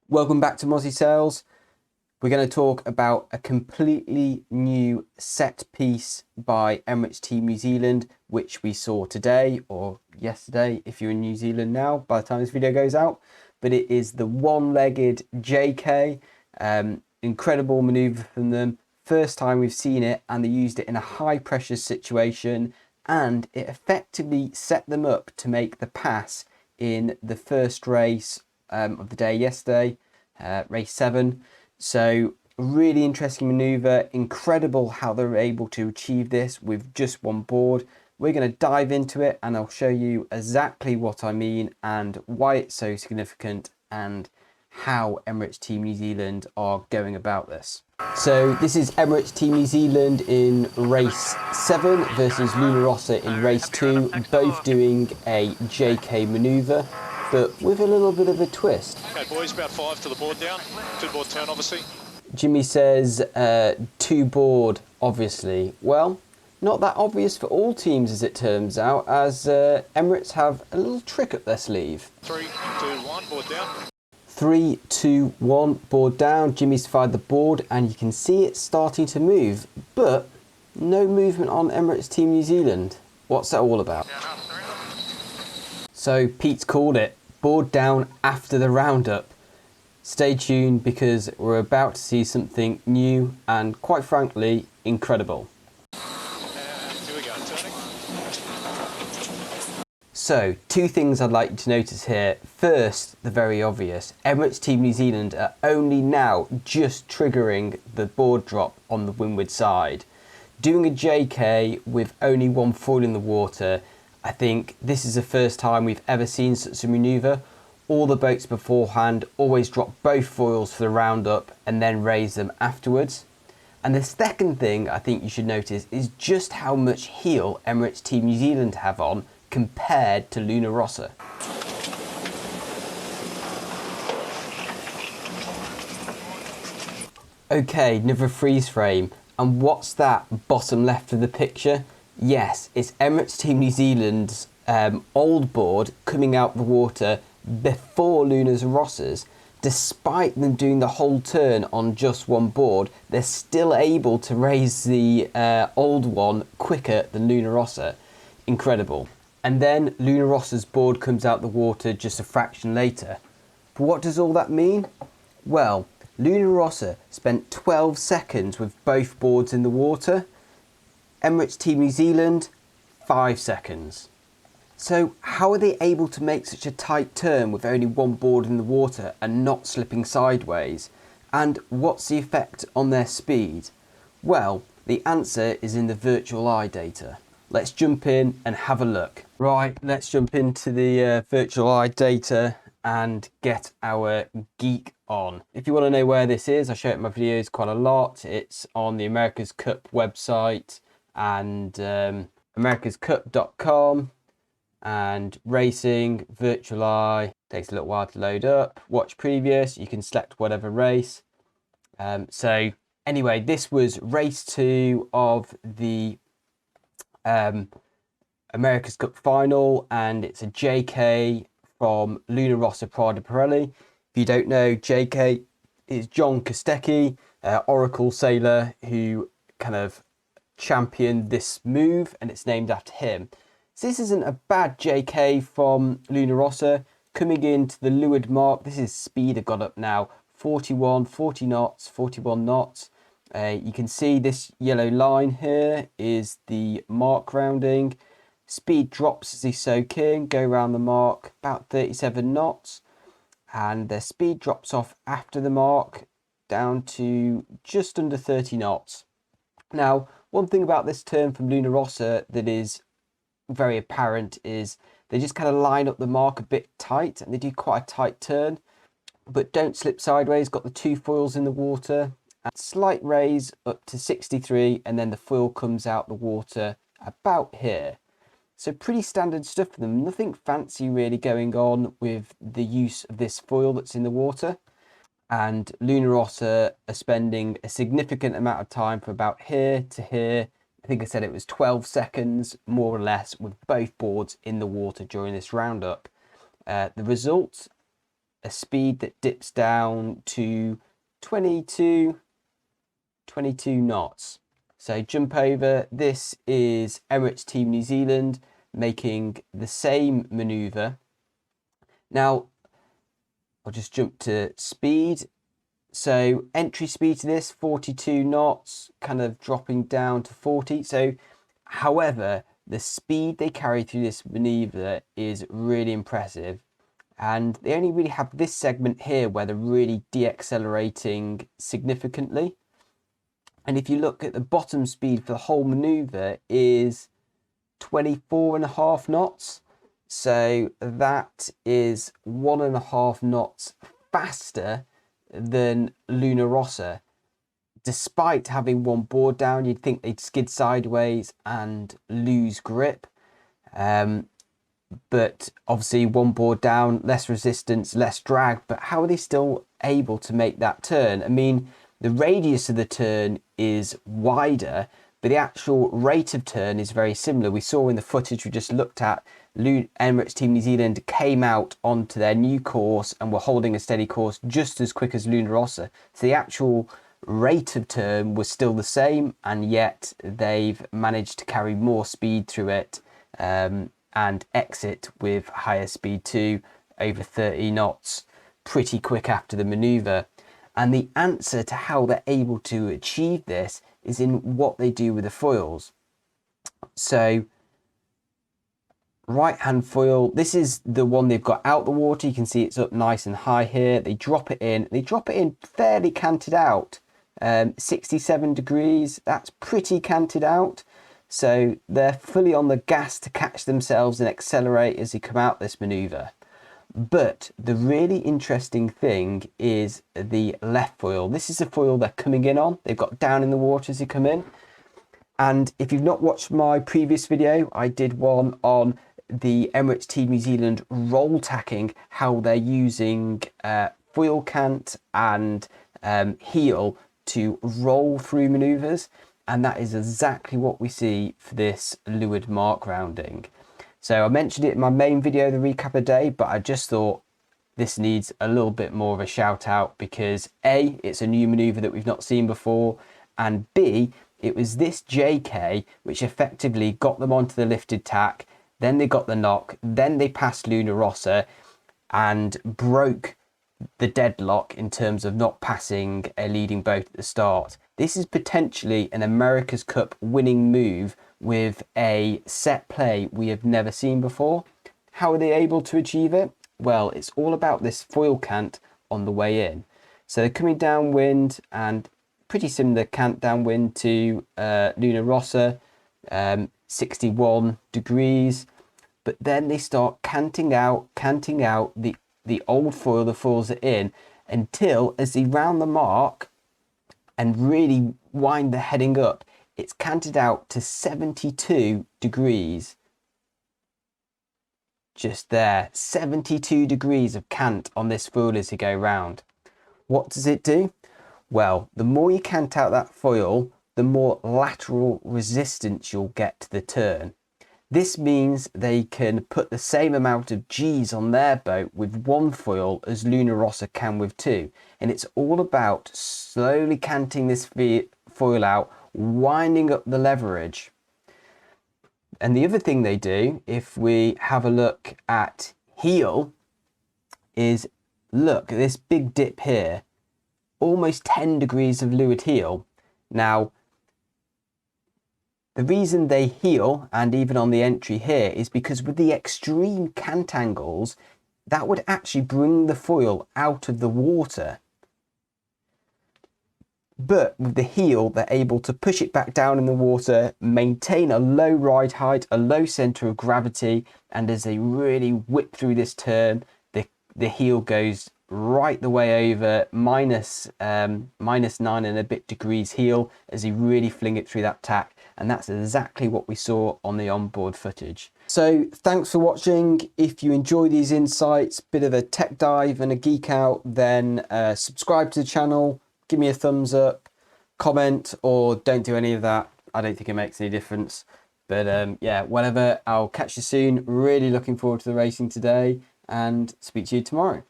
Welcome back to Mozzie Sales. We're going to talk about a completely new set piece by Emirate Team New Zealand, which we saw today or yesterday if you're in New Zealand now by the time this video goes out. But it is the one-legged JK. Incredible manoeuvre from them. First time we've seen it, and they used it in a high pressure situation, and it effectively set them up to make the pass in the first race of the day yesterday, race 7. So really interesting manoeuvre. Incredible how they're able to achieve this with just one board. We're going to dive into it and I'll show you exactly what I mean and why it's so significant and how Emirate Team New Zealand are going about this. So this is Emirate Team New Zealand in race 7 versus Luna Rossa in race 2, both doing a JK manoeuvre, but with a little bit of a twist. Okay boys, about 5 to the board down, 2 board turn obviously. Jimmy says 2 board obviously. Well, not that obvious for all teams as it turns out, as Emirates have a little trick up their sleeve. 3, 2, 1, board down. 3, 2, 1, board down. Jimmy's fired the board and you can see it starting to move, but no movement on Emirates Team New Zealand. What's that all about? So Pete's called it. Board down after the roundup. Stay tuned because we're about to see something new and, quite frankly, incredible. Here we go, turning. So, 2 things I'd like you to notice here. First, the very obvious. Emirates Team New Zealand are only now just triggering the board drop on the windward side. Doing a JK with only one foil in the water, I think this is the first time we've ever seen such a manoeuvre. All the boats beforehand always drop both foils for the roundup and then raise them afterwards. And the second thing I think you should notice is just how much heel Emirates Team New Zealand have on compared to Luna Rossa. Okay, another freeze frame. And what's that bottom left of the picture? Yes, it's Emirates Team New Zealand's old board coming out the water before Luna Rossa's. Despite them doing the whole turn on just one board, they're still able to raise the old one quicker than Luna Rossa. Incredible. And then Luna Rossa's board comes out the water just a fraction later. But what does all that mean? Well, Luna Rossa spent 12 seconds with both boards in the water. Emirates Team New Zealand, 5 seconds. So how are they able to make such a tight turn with only one board in the water and not slipping sideways? And what's the effect on their speed? Well, the answer is in the virtual eye data. Let's jump in and have a look. Right, let's jump into the virtual eye data and get our geek on. If you want to know where this is, I show it in my videos quite a lot. It's on the America's Cup website and americascup.com. And racing, virtual eye, takes a little while to load up. Watch previous, you can select whatever race. So anyway, this was race 2 of the America's Cup final, and it's a JK from Luna Rossa Prada Pirelli. If you don't know, JK is John Kostecki, Oracle sailor, who kind of championed this move, and it's named after him. So this isn't a bad JK from Luna Rossa. Coming into the leeward mark, this is speed I've got up now, 41 knots, 41 knots. You can see this yellow line here is the mark rounding. Speed drops as they soak in, go around the mark, about 37 knots. And their speed drops off after the mark, down to just under 30 knots. Now, one thing about this turn from Luna Rossa that is very apparent is they just kind of line up the mark a bit tight, and they do quite a tight turn, but don't slip sideways. Got the 2 foils in the water, and slight raise up to 63, and then the foil comes out the water about here. So pretty standard stuff for them. Nothing fancy really going on with the use of this foil that's in the water. And Luna Rossa are spending a significant amount of time from about here to here. I think I said it was 12 seconds, more or less, with both boards in the water during this roundup. The result, a speed that dips down to 22 knots. So jump over. This is Emirate Team New Zealand making the same manoeuvre. Now, I'll just jump to speed. So entry speed to this, 42 knots, kind of dropping down to 40. So, however, the speed they carry through this manoeuvre is really impressive. And they only really have this segment here where they're really deaccelerating significantly. And if you look at the bottom speed for the whole manoeuvre is 24.5 knots. So that is 1.5 knots faster than Luna Rossa. Despite having one board down, you'd think they'd skid sideways and lose grip. But obviously one board down, less resistance, less drag. But how are they still able to make that turn? I mean, the radius of the turn is wider, but the actual rate of turn is very similar. We saw in the footage we just looked at, Emirates Team New Zealand came out onto their new course and were holding a steady course just as quick as Luna Rossa. So the actual rate of turn was still the same, and yet they've managed to carry more speed through it and exit with higher speed too, over 30 knots, pretty quick after the manoeuvre. And the answer to how they're able to achieve this is in what they do with the foils. So right hand foil, this is the one they've got out the water. You can see it's up nice and high here. They drop it in fairly canted out, 67 degrees. That's pretty canted out. So they're fully on the gas to catch themselves and accelerate as they come out this maneuver. But the really interesting thing is the left foil. This is the foil they're coming in on. They've got down in the water as they come in. And if you've not watched my previous video, I did one on the Emirates Team New Zealand roll tacking, how they're using foil cant and heel to roll through manoeuvres. And that is exactly what we see for this leeward mark rounding. So I mentioned it in my main video, the recap of the day, but I just thought this needs a little bit more of a shout out because A, it's a new manoeuvre that we've not seen before, and B, it was this JK which effectively got them onto the lifted tack, then they got the knock, then they passed Luna Rossa and broke the deadlock in terms of not passing a leading boat at the start. This is potentially an America's Cup winning move with a set play we have never seen before. How are they able to achieve it? Well, it's all about this foil cant on the way in. So they're coming downwind and pretty similar cant downwind to Luna Rossa, 61 degrees. But then they start canting out the old foil, the foils are in, until as they round the mark and really wind the heading up, it's canted out to 72 degrees. Just there, 72 degrees of cant on this foil as you go round. What does it do? Well, the more you cant out that foil, the more lateral resistance you'll get to the turn. This means they can put the same amount of G's on their boat with one foil as Luna Rossa can with two. And it's all about slowly canting this foil out, winding up the leverage. And the other thing they do, if we have a look at heel, is look at this big dip here, almost 10 degrees of leeward heel. Now, the reason they heel, and even on the entry here, is because with the extreme cant angles, that would actually bring the foil out of the water. But with the heel, they're able to push it back down in the water, maintain a low ride height, a low center of gravity, and as they really whip through this turn, the heel goes right the way over, minus 9 and a bit degrees heel, as they really fling it through that tack. And that's exactly what we saw on the onboard footage. So thanks for watching. If you enjoy these insights, bit of a tech dive and a geek out, then subscribe to the channel, give me a thumbs up, comment, or don't do any of that. I don't think it makes any difference. But yeah, whatever, I'll catch you soon. Really looking forward to the racing today and speak to you tomorrow.